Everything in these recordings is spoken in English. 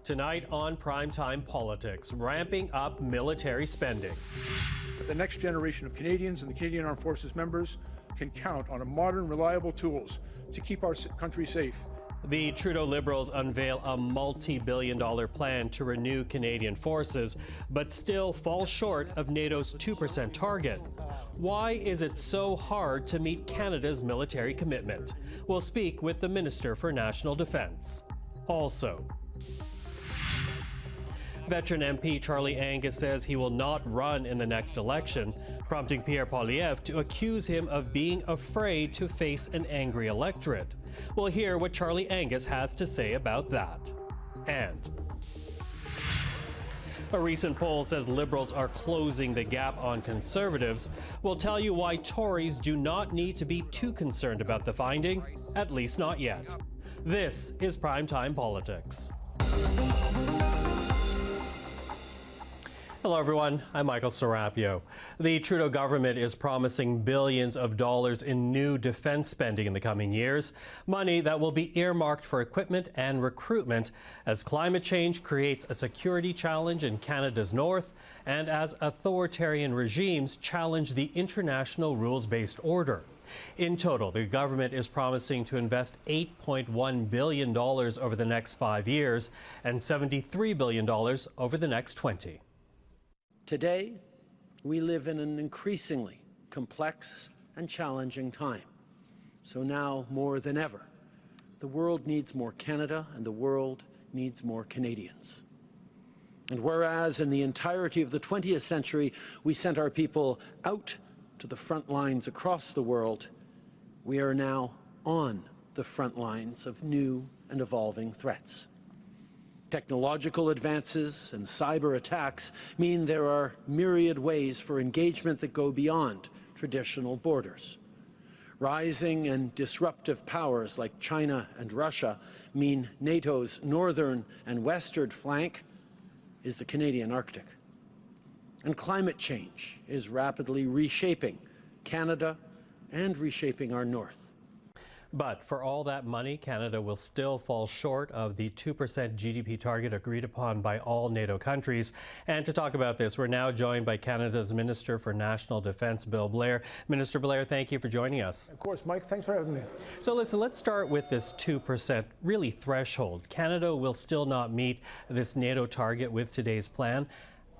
Tonight on Primetime Politics, ramping up military spending. The next generation of Canadians and the Canadian Armed Forces members can count on modern, reliable tools to keep our country safe. The Trudeau Liberals unveil a multi-billion-dollar plan to renew Canadian forces, but still fall short of NATO's 2% target. Why is it so hard to meet Canada's military commitment? We'll speak with the Minister for National Defence. Also, veteran MP Charlie Angus says he will not run in the next election, prompting Pierre Poilievre to accuse him of being afraid to face an angry electorate. We'll hear what Charlie Angus has to say about that. And a recent poll says Liberals are closing the gap on Conservatives. We'll tell you why Tories do not need to be too concerned about the finding, at least not yet. This is Primetime Politics. Hello everyone, I'm Michael Serapio. The Trudeau government is promising billions of dollars in new defence spending in the coming years, money that will be earmarked for equipment and recruitment as climate change creates a security challenge in Canada's north and as authoritarian regimes challenge the international rules-based order. In total, the government is promising to invest $8.1 billion over the next 5 years and $73 billion over the next 20. Today, we live in an increasingly complex and challenging time. So now, more than ever, the world needs more Canada and the world needs more Canadians. And whereas in the entirety of the 20th century, we sent our people out to the front lines across the world, we are now on the front lines of new and evolving threats. Technological advances and cyber attacks mean there are myriad ways for engagement that go beyond traditional borders. Rising and disruptive powers like China and Russia mean NATO's northern and western flank is the Canadian Arctic. And climate change is rapidly reshaping Canada and reshaping our north. But for all that money, Canada will still fall short of the 2% GDP target agreed upon by all NATO countries. And to talk about this, we're now joined by Canada's Minister for National Defence, Bill Blair. Minister Blair, thank you for joining us. Of course, Mike, thanks for having me. So listen, let's start with this 2% really threshold. Canada will still not meet this NATO target with today's plan.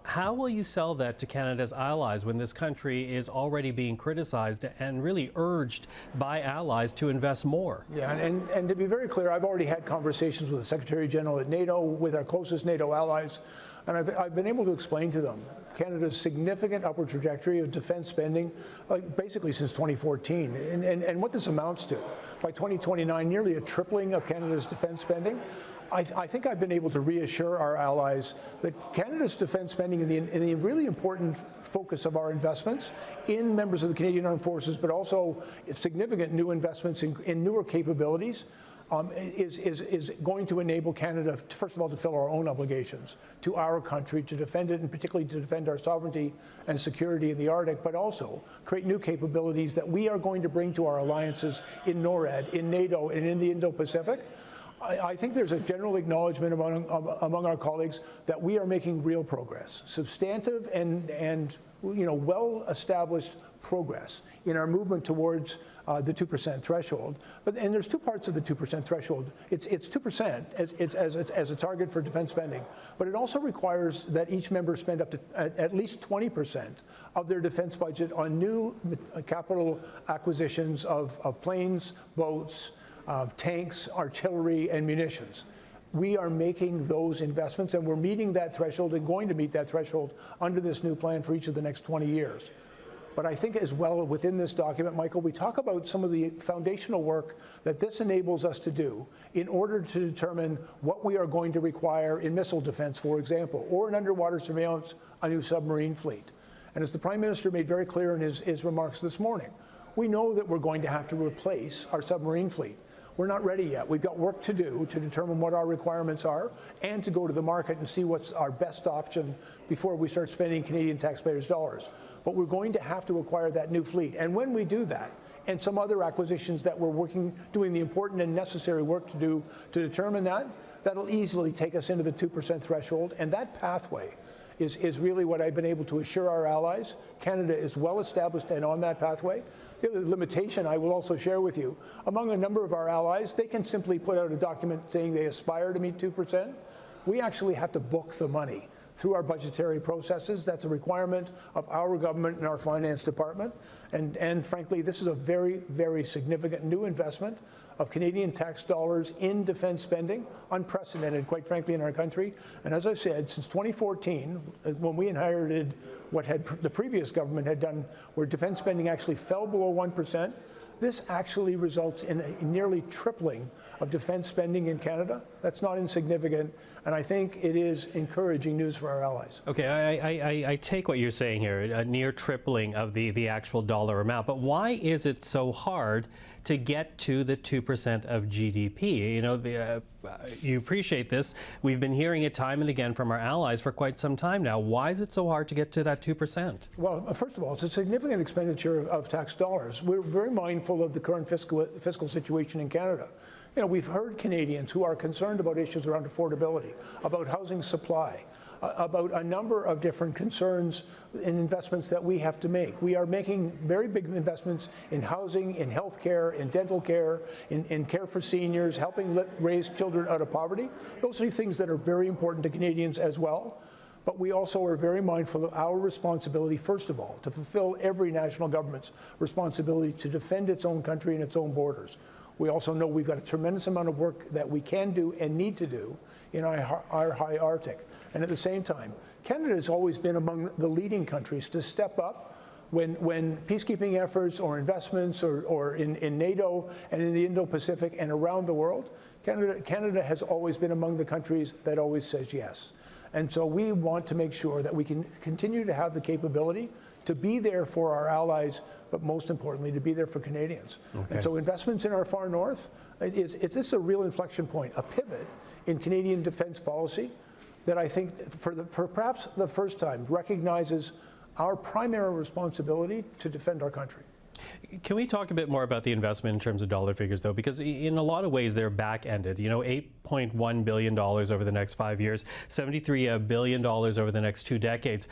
How will you sell that to Canada's allies when this country is already being criticized and really urged by allies to invest more? Yeah, and to be very clear, I've already had conversations with the Secretary General at NATO, with our closest NATO allies, and I've been able to explain to them Canada's significant upward trajectory of defence spending, basically since 2014, and what this amounts to. By 2029, nearly a tripling of Canada's defence spending. I think I've been able to reassure our allies that Canada's defence spending and the really important focus of our investments in members of the Canadian Armed Forces, but also significant new investments in newer capabilities, is going to enable Canada, first of all, to fill our own obligations to our country, to defend it, and particularly to defend our sovereignty and security in the Arctic, but also create new capabilities that we are going to bring to our alliances in NORAD, in NATO, and in the Indo-Pacific. I think there's a general acknowledgement among our colleagues that we are making real progress, substantive and well-established progress in our movement towards the 2% threshold. And there's two parts of the 2% threshold. It's 2% as a target for defence spending, but it also requires that each member spend up to at least 20% of their defence budget on new capital acquisitions of planes, boats, tanks, artillery, and munitions. We are making those investments, and we're meeting that threshold and going to meet that threshold under this new plan for each of the next 20 years. But I think as well within this document, Michael, we talk about some of the foundational work that this enables us to do in order to determine what we are going to require in missile defense, for example, or in underwater surveillance, a new submarine fleet. And as the Prime Minister made very clear in his remarks this morning, we know that we're going to have to replace our submarine fleet. We're not ready yet. We've got work to do to determine what our requirements are and to go to the market and see what's our best option before we start spending Canadian taxpayers' dollars. But we're going to have to acquire that new fleet. And when we do that, and some other acquisitions that we're doing the important and necessary work to do to determine that, that'll easily take us into the 2% threshold, and that pathway is really what I've been able to assure our allies. Canada is well established and on that pathway. The other limitation I will also share with you, among a number of our allies, they can simply put out a document saying they aspire to meet 2%. We actually have to book the money through our budgetary processes. That's a requirement of our government and our finance department. And frankly, this is a very, very significant new investment of Canadian tax dollars in defence spending, unprecedented, quite frankly, in our country. And as I've said, since 2014, when we inherited what the previous government had done, where defence spending actually fell below 1%, this actually results in a nearly tripling of defence spending in Canada. That's not insignificant, and I think it is encouraging news for our allies. Okay, I take what you're saying here, a near tripling of the actual dollar amount, but why is it so hard to get to the 2% of GDP? You know, you appreciate this. We've been hearing it time and again from our allies for quite some time now. Why is it so hard to get to that 2%? Well, first of all, it's a significant expenditure of tax dollars. We're very mindful of the current fiscal situation in Canada. You know, we've heard Canadians who are concerned about issues around affordability, about housing supply, about a number of different concerns and investments that we have to make. We are making very big investments in housing, in health care, in dental care, in care for seniors, helping raise children out of poverty. Those are things that are very important to Canadians as well. But we also are very mindful of our responsibility, first of all, to fulfill every national government's responsibility to defend its own country and its own borders. We also know we've got a tremendous amount of work that we can do and need to do in our high Arctic. And at the same time, Canada has always been among the leading countries to step up when peacekeeping efforts or investments or in NATO and in the Indo-Pacific and around the world. Canada has always been among the countries that always says yes. And so we want to make sure that we can continue to have the capability to be there for our allies, but most importantly, to be there for Canadians. Okay. And so investments in our far north, this is a real inflection point, a pivot in Canadian defence policy that I think for perhaps the first time recognizes our primary responsibility to defend our country. Can we talk a bit more about the investment in terms of dollar figures, though? Because in a lot of ways, they're back-ended. You know, $8.1 billion over the next 5 years, $73 billion over the next 2 decades.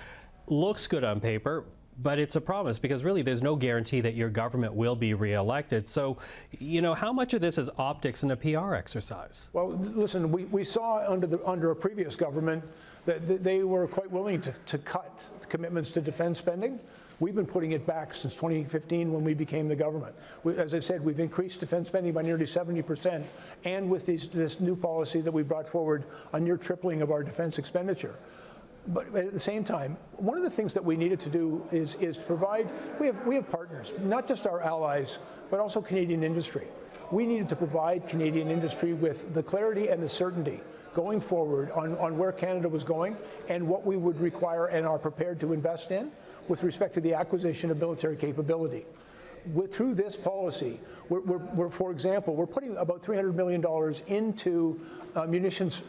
Looks good on paper, but it's a promise because really there's no guarantee that your government will be re-elected. So, you know, how much of this is optics and a PR exercise? Well, listen, we saw under a previous government that they were quite willing to cut commitments to defense spending. We've been putting it back since 2015 when we became the government. As I said, we've increased defense spending by nearly 70%, and with this new policy that we brought forward, a near tripling of our defense expenditure. But at the same time, one of the things that we needed to do is provide, we have partners, not just our allies, but also Canadian industry. We needed to provide Canadian industry with the clarity and the certainty going forward on where Canada was going and what we would require and are prepared to invest in with respect to the acquisition of military capability. Through this policy, for example, we're putting about $300 million into munitions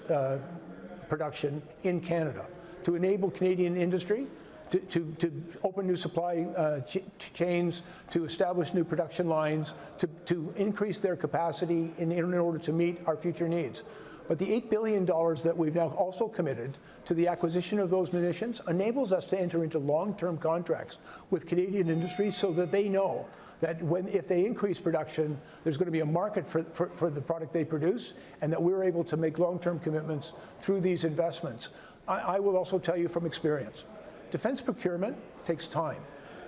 production in Canada to enable Canadian industry to open new supply chains, to establish new production lines, to increase their capacity in order to meet our future needs. But the $8 billion that we've now also committed to the acquisition of those munitions enables us to enter into long-term contracts with Canadian industry so that they know that if they increase production, there's going to be a market for the product they produce, and that we're able to make long-term commitments through these investments. I will also tell you from experience, defense procurement takes time.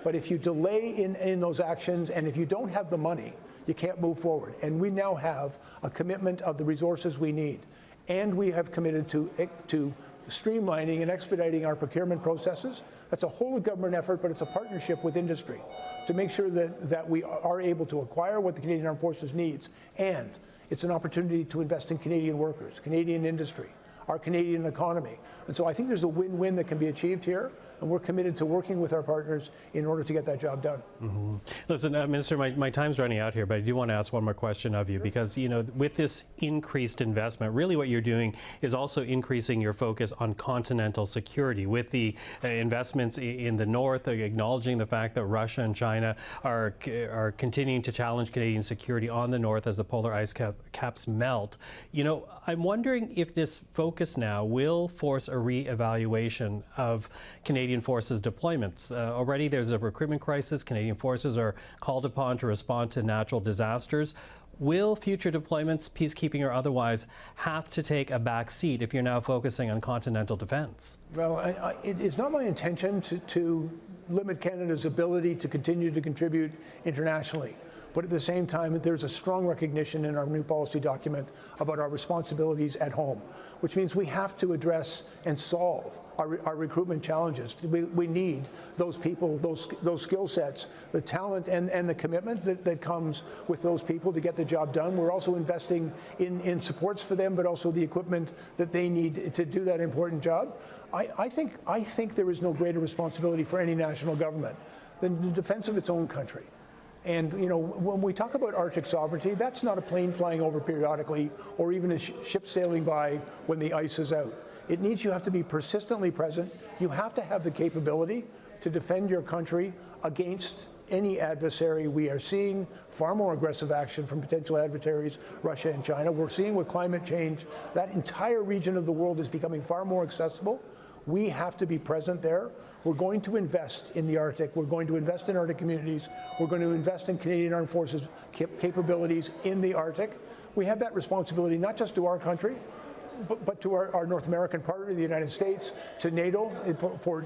But if you delay in those actions and if you don't have the money, you can't move forward. And we now have a commitment of the resources we need. And we have committed to streamlining and expediting our procurement processes. That's a whole government effort, but it's a partnership with industry to make sure that we are able to acquire what the Canadian Armed Forces needs. And it's an opportunity to invest in Canadian workers, Canadian industry, our Canadian economy. And so I think there's a win-win that can be achieved here. and we're committed to working with our partners in order to get that job done. Mm-hmm. Listen, Minister, my time's running out here, but I do want to ask one more question of you, because, you know, with this increased investment, really what you're doing is also increasing your focus on continental security with the investments in the north, acknowledging the fact that Russia and China are continuing to challenge Canadian security on the north as the polar ice caps melt. You know, I'm wondering if this focus now will force a re-evaluation of Canadian Forces deployments. Already there's a recruitment crisis. Canadian Forces are called upon to respond to natural disasters. Will future deployments, peacekeeping or otherwise, have to take a back seat if you're now focusing on continental defence? Well, it's not my intention to limit Canada's ability to continue to contribute internationally. But at the same time, there's a strong recognition in our new policy document about our responsibilities at home, which means we have to address and solve our recruitment challenges. We need those people, those skill sets, the talent and the commitment that comes with those people to get the job done. We're also investing in supports for them, but also the equipment that they need to do that important job. I think there is no greater responsibility for any national government than the defense of its own country. And, you know, when we talk about Arctic sovereignty, that's not a plane flying over periodically or even a ship sailing by when the ice is out. It means you have to be persistently present. You have to have the capability to defend your country against any adversary. We are seeing far more aggressive action from potential adversaries, Russia and China. We're seeing with climate change, that entire region of the world is becoming far more accessible. We have to be present there. We're going to invest in the Arctic. We're going to invest in Arctic communities. We're going to invest in Canadian Armed Forces capabilities in the Arctic. We have that responsibility not just to our country, but to our North American partner, the United States, to NATO, for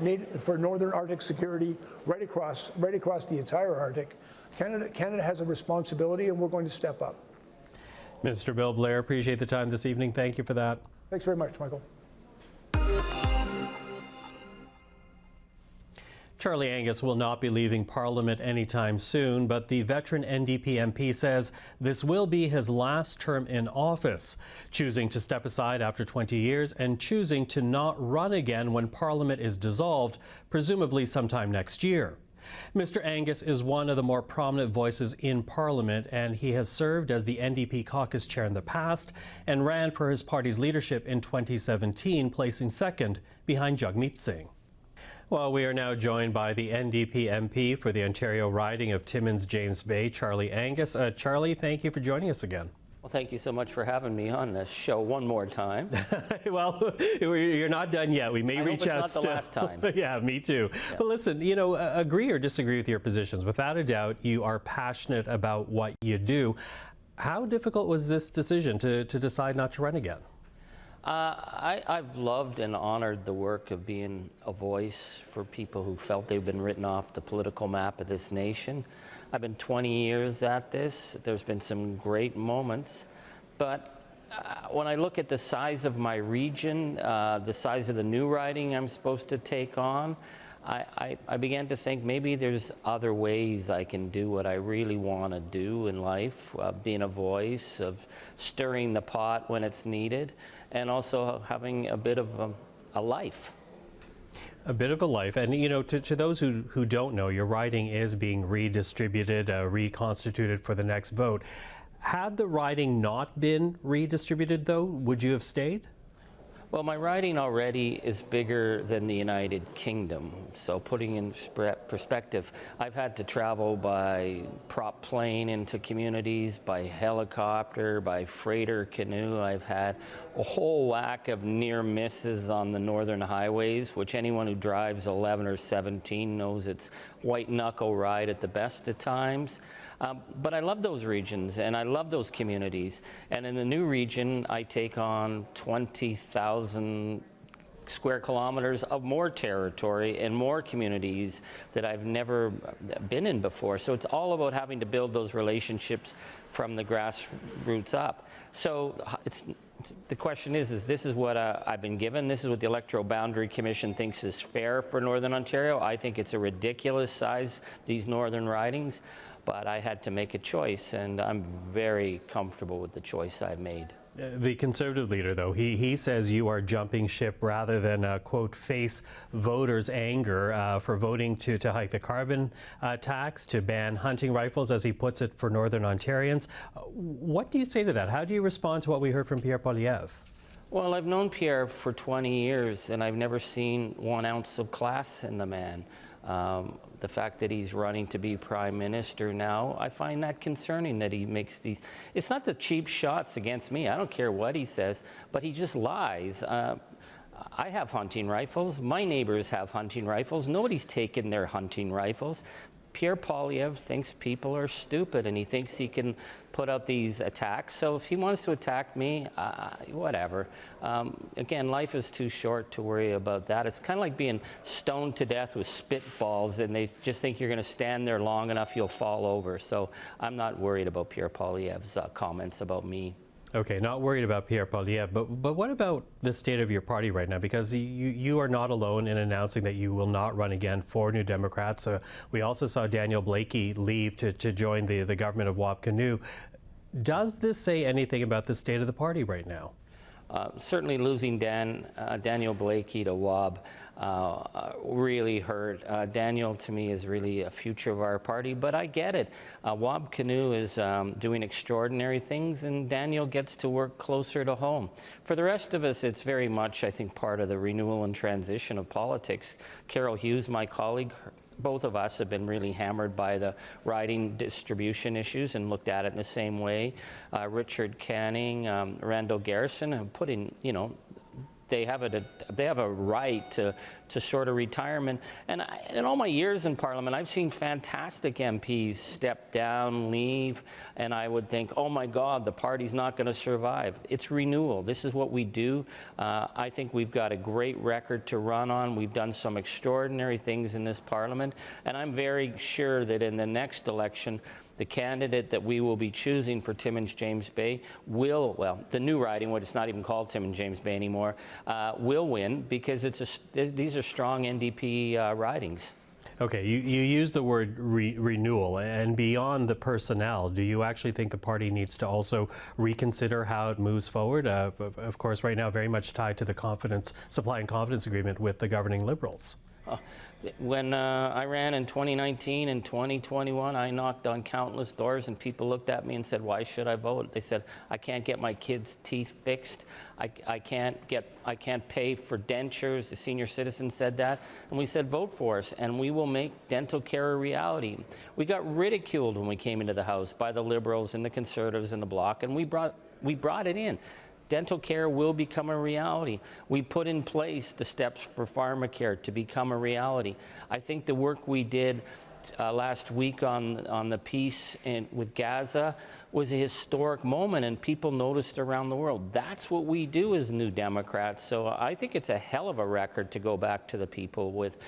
Northern Arctic security right across the entire Arctic. Canada has a responsibility, and we're going to step up. Minister Bill Blair, appreciate the time this evening. Thank you for that. Thanks very much, Michael. Charlie Angus will not be leaving Parliament anytime soon, but the veteran NDP MP says this will be his last term in office, choosing to step aside after 20 years and choosing to not run again when Parliament is dissolved, presumably sometime next year. Mr. Angus is one of the more prominent voices in Parliament, and he has served as the NDP caucus chair in the past and ran for his party's leadership in 2017, placing second behind Jagmeet Singh. Well, we are now joined by the NDP MP for the Ontario riding of Timmins-James Bay, Charlie Angus. Charlie, thank you for joining us again. Well, thank you so much for having me on this show one more time. Well, you're not done yet. We may reach out. It's not the last time. Yeah, me too. Yeah. But listen, you know, agree or disagree with your positions. Without a doubt, you are passionate about what you do. How difficult was this decision to decide not to run again? I've loved and honored the work of being a voice for people who felt they've been written off the political map of this nation. I've been 20 years at this. There's been some great moments, but when I look at the size of my region, the size of the new riding I'm supposed to take on, I began to think maybe there's other ways I can do what I really want to do in life, being a voice, of stirring the pot when it's needed, and also having a bit of a life. A bit of a life. And, you know, to those who don't know, your riding is being redistributed, reconstituted for the next vote. Had the riding not been redistributed, though, would you have stayed? Well, my riding already is bigger than the United Kingdom. So putting in perspective, I've had to travel by prop plane into communities, by helicopter, by freighter canoe. I've had a whole whack of near misses on the northern highways, which anyone who drives 11 or 17 knows it's white knuckle ride at the best of times. But I love those regions and I love those communities. And in the new region, I take on 20,000 square kilometers of more territory and more communities that I've never been in before. So it's all about having to build those relationships from the grassroots up. So the question is this is what I've been given. This is what the Electoral Boundary Commission thinks is fair for Northern Ontario. I think it's a ridiculous size, these northern ridings, but I had to make a choice, and I'm very comfortable with the choice I've made. The Conservative leader, though, he says you are jumping ship rather than, quote, face voters' anger for voting to hike the carbon tax, to ban hunting rifles, as he puts it, for Northern Ontarians. What do you say to that? How do you respond to what we heard from Pierre Poilievre? Well, I've known Pierre for 20 years, and I've never seen 1 ounce of class in the man. The fact that he's running to be Prime Minister now, I find that concerning that he makes these. It's not the cheap shots against me. I don't care what he says, but he just lies. I have hunting rifles. My neighbors have hunting rifles. Nobody's taken their hunting rifles. Pierre Poilievre thinks people are stupid, and he thinks he can put out these attacks. So if he wants to attack me, whatever. Again, life is too short to worry about that. It's kind of like being stoned to death with spitballs, and they just think you're going to stand there long enough, you'll fall over. So I'm not worried about Pierre Poilievre's comments about me. Okay, not worried about Pierre Poilievre, but what about the state of your party right now? Because you are not alone in announcing that you will not run again for New Democrats. We also saw Daniel Blaikie leave to join the government of Wab Kinew. Does this say anything about the state of the party right now? Certainly losing Daniel Blaikie to Wab really hurt. Daniel, to me, is really a future of our party, but I get it. Wab Kinew is doing extraordinary things, and Daniel gets to work closer to home. For the rest of us, it's very much, I think, part of the renewal and transition of politics. Carol Hughes, my colleague, both of us have been really hammered by the riding distribution issues and looked at it in the same way. Richard Canning, Randall Garrison have put in, they have a right to sort of retirement. And in all my years in Parliament, I've seen fantastic MPs step down, leave, and I would think, oh my God, the party's not going to survive. It's renewal. This is what we do. I think we've got a great record to run on. We've done some extraordinary things in this Parliament, and I'm very sure that in the next election, the candidate that we will be choosing for Timmins James Bay will, well, the new riding, what it's not even called Timmins James Bay anymore, will win, because these are strong NDP ridings. Okay, you use the word renewal, and beyond the personnel, do you actually think the party needs to also reconsider how it moves forward? Of course, right now, very much tied to the supply and confidence agreement with the governing Liberals. When I ran in 2019 and 2021, I knocked on countless doors, and people looked at me and said, why should I vote? They said, I can't get my kids' teeth fixed. I can't pay for dentures. The senior citizen said that. And we said, vote for us, and we will make dental care a reality. We got ridiculed when we came into the House by the Liberals and the Conservatives and the Bloc, and we brought it in. Dental care will become a reality. We put in place the steps for pharmacare to become a reality. I think the work we did last week on the peace with Gaza was a historic moment, and people noticed around the world. That's what we do as New Democrats. So I think it's a hell of a record to go back to the people with.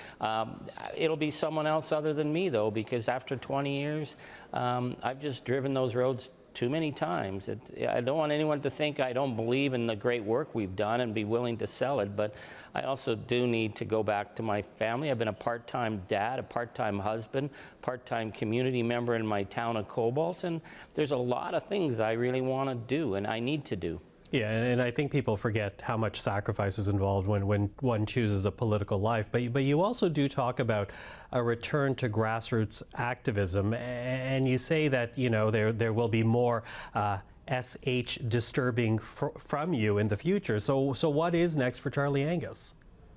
It'll be someone else other than me, though, because after 20 years, I've just driven those roads too many times. I don't want anyone to think I don't believe in the great work we've done and be willing to sell it, but I also do need to go back to my family. I've been a part-time dad, a part-time husband, part-time community member in my town of Cobalt, and there's a lot of things I really want to do and I need to do. Yeah, and I think people forget how much sacrifice is involved when one chooses a political life. But you also do talk about a return to grassroots activism, and you say that there will be more SH disturbing from you in the future. So what is next for Charlie Angus?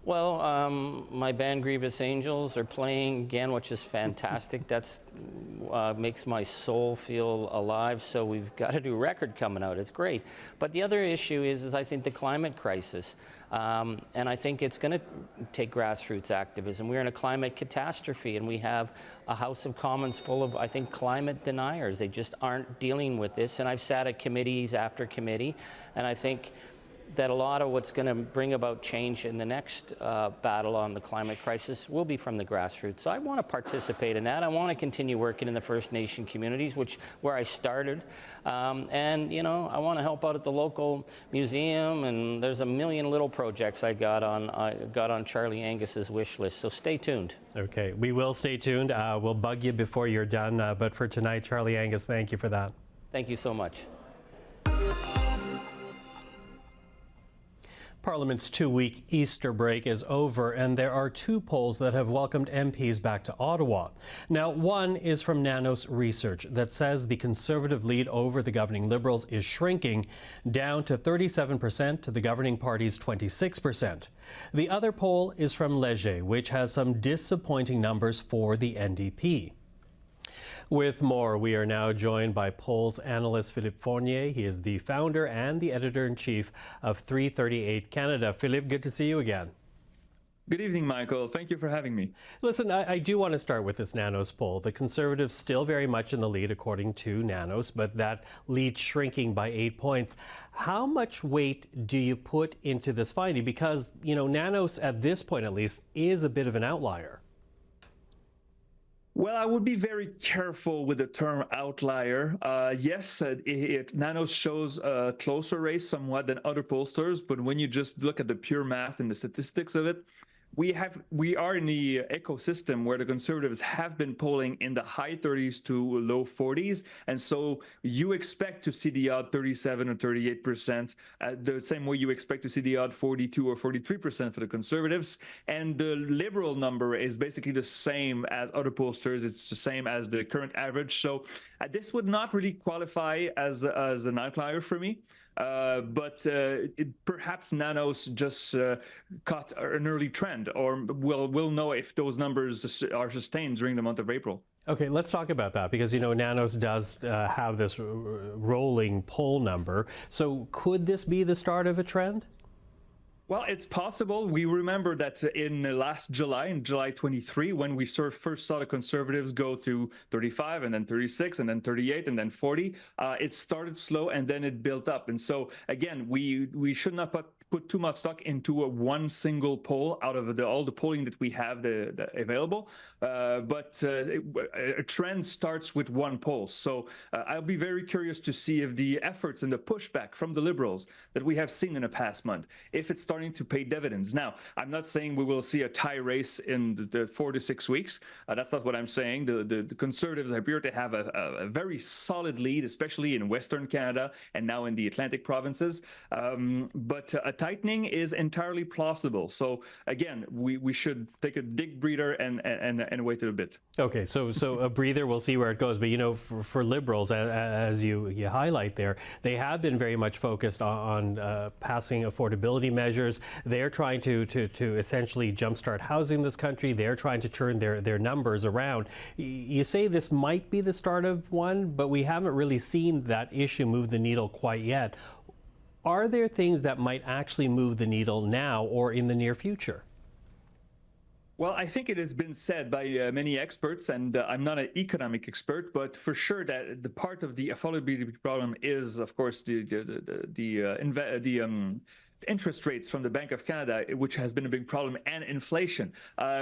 Well, my band Grievous Angels are playing again, which is fantastic. That's makes my soul feel alive. So we've got a new record coming out. It's great. But the other issue is I think the climate crisis. And I think it's going to take grassroots activism. We're in a climate catastrophe, and we have a House of Commons full of, I think, climate deniers. They just aren't dealing with this. And I've sat at committees after committee, and I think that a lot of what's going to bring about change in the next battle on the climate crisis will be from the grassroots. So I want to participate in that. I want to continue working in the First Nation communities, where I started. And, I want to help out at the local museum, and there's a million little projects I got on Charlie Angus's wish list. So stay tuned. Okay, we will stay tuned. We'll bug you before you're done. But for tonight, Charlie Angus, thank you for that. Thank you so much. Parliament's two-week Easter break is over, and there are two polls that have welcomed MPs back to Ottawa. Now, one is from Nanos Research that says the Conservative lead over the governing Liberals is shrinking down to 37% to the governing party's 26%. The other poll is from Léger, which has some disappointing numbers for the NDP. With more, we are now joined by polls analyst Philippe Fournier. He is the founder and the editor-in-chief of 338 Canada. Philippe, good to see you again. Good evening, Michael. Thank you for having me. Listen, I do want to start with this Nanos poll. The Conservatives still very much in the lead, according to Nanos, but that lead shrinking by 8 points. How much weight do you put into this finding? Because, you know, Nanos, at this point at least, is a bit of an outlier. Well, I would be very careful with the term outlier. Yes, Nanos shows a closer race somewhat than other pollsters, but when you just look at the pure math and the statistics of it, we are in the ecosystem where the Conservatives have been polling in the high 30s to low 40s, and so you expect to see the odd 37 or 38%, the same way you expect to see the odd 42 or 43% for the Conservatives, and the Liberal number is basically the same as other pollsters. It's the same as the current average, so this would not really qualify as an outlier for me. But perhaps Nanos just caught an early trend, or we'll know if those numbers are sustained during the month of April. Okay, let's talk about that, because, you know, Nanos does have this rolling poll number. So could this be the start of a trend? Well, it's possible. We remember that in last July, in July 23, when we first saw the Conservatives go to 35 and then 36 and then 38 and then 40, it started slow and then it built up. And so, again, we should not put too much stock into one single poll out of all the polling that we have available. But a trend starts with one poll. So I'll be very curious to see if the efforts and the pushback from the Liberals that we have seen in the past month, if it's starting to pay dividends. Now, I'm not saying we will see a tie race in the 4 to 6 weeks. That's not what I'm saying. The Conservatives appear to have a very solid lead, especially in Western Canada and now in the Atlantic provinces. But a tightening is entirely plausible. So again, we should take a deep breather and wait a bit. Okay, so a breather, we'll see where it goes. But, you know, for Liberals, as you highlight there, they have been very much focused on passing affordability measures. They're trying to essentially jumpstart housing in this country. They're trying to turn their numbers around. You say this might be the start of one, but we haven't really seen that issue move the needle quite yet. Are there things that might actually move the needle now or in the near future? Well, I think it has been said by many experts, and I'm not an economic expert, but for sure that the part of the affordability problem is, of course, the interest rates from the Bank of Canada, which has been a big problem, and inflation.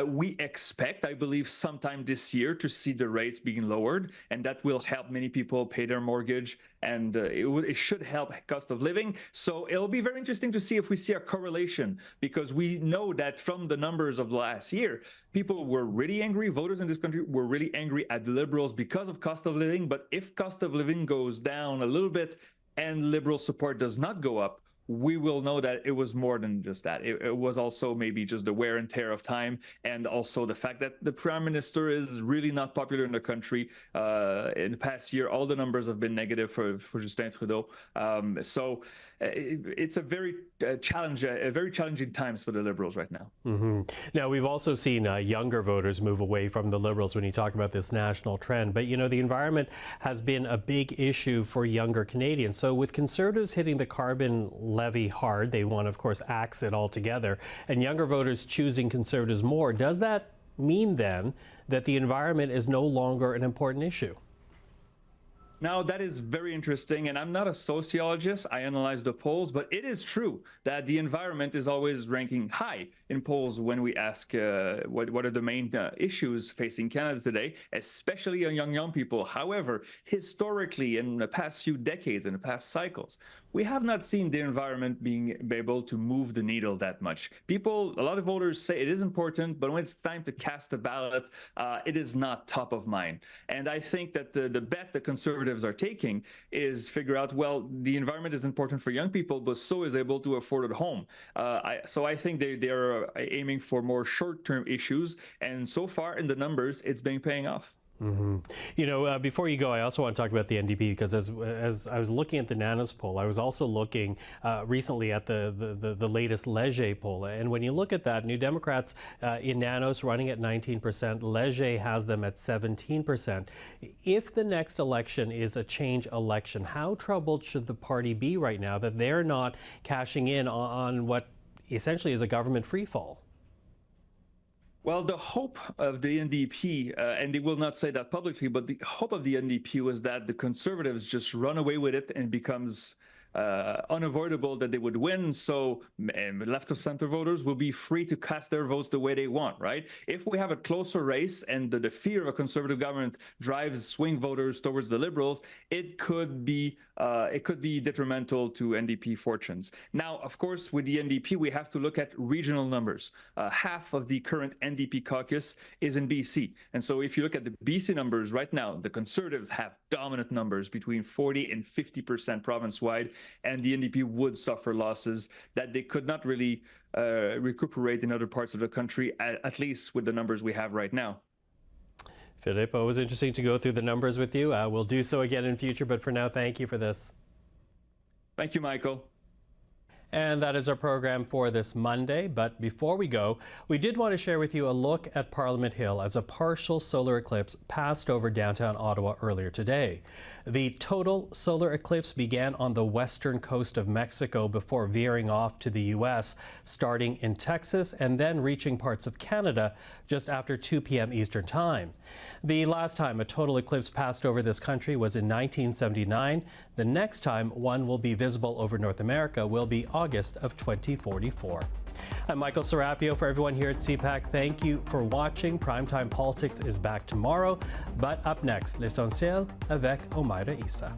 We expect, I believe, sometime this year to see the rates being lowered, and that will help many people pay their mortgage, and it should help cost of living. So it'll be very interesting to see if we see a correlation, because we know that from the numbers of last year, people were really angry. Voters in this country were really angry at the Liberals because of cost of living. But if cost of living goes down a little bit and Liberal support does not go up, we will know that it was more than just that. It was also maybe just the wear and tear of time, and also the fact that the Prime Minister is really not popular in the country. In the past year, all the numbers have been negative for Justin Trudeau. So it's a very challenging times for the Liberals right now. Mm-hmm. Now, we've also seen younger voters move away from the Liberals when you talk about this national trend. But, you know, the environment has been a big issue for younger Canadians. So with Conservatives hitting the carbon levy hard, they want to, of course, axe it altogether, and younger voters choosing Conservatives more, does that mean then that the environment is no longer an important issue? Now, that is very interesting, and I'm not a sociologist. I analyze the polls, but it is true that the environment is always ranking high in polls when we ask what are the main issues facing Canada today, especially on young people. However, historically, in the past few decades, in the past cycles, we have not seen the environment being able to move the needle that much. A lot of voters say it is important, but when it's time to cast a ballot, it is not top of mind. And I think that the bet the Conservatives conservatives are taking is figure out, well, the environment is important for young people, but so is able to afford a home. So I think they're aiming for more short-term issues, and so far in the numbers, it's been paying off. Mm-hmm. You know, before you go, I also want to talk about the NDP, because as I was looking at the Nanos poll, I was also looking recently at the latest Léger poll. And when you look at that, New Democrats in Nanos running at 19%, Léger has them at 17%. If the next election is a change election, how troubled should the party be right now that they're not cashing in on what essentially is a government freefall? Well, the hope of the NDP, and they will not say that publicly, but the hope of the NDP was that the Conservatives just run away with it and becomes unavoidable that they would win. So left of center voters will be free to cast their votes the way they want, right? If we have a closer race and the fear of a conservative government drives swing voters towards the Liberals, it could be detrimental to NDP fortunes. Now, of course, with the NDP, we have to look at regional numbers. Half of the current NDP caucus is in BC. And so if you look at the BC numbers right now, the Conservatives have dominant numbers between 40 and 50% province-wide, and the NDP would suffer losses that they could not really recuperate in other parts of the country, at least with the numbers we have right now. Philippe, it was interesting to go through the numbers with you. We'll do so again in future, but for now, thank you for this. Thank you, Michael. And that is our program for this Monday. But before we go, we did want to share with you a look at Parliament Hill as a partial solar eclipse passed over downtown Ottawa earlier today. The total solar eclipse began on the western coast of Mexico before veering off to the U.S., starting in Texas and then reaching parts of Canada just after 2 p.m. Eastern Time. The last time a total eclipse passed over this country was in 1979. The next time one will be visible over North America will be August of 2044. I'm Michael Serapio for everyone here at CPAC. Thank you for watching. Primetime Politics is back tomorrow, but up next, L'Essentiel avec Omaira Issa.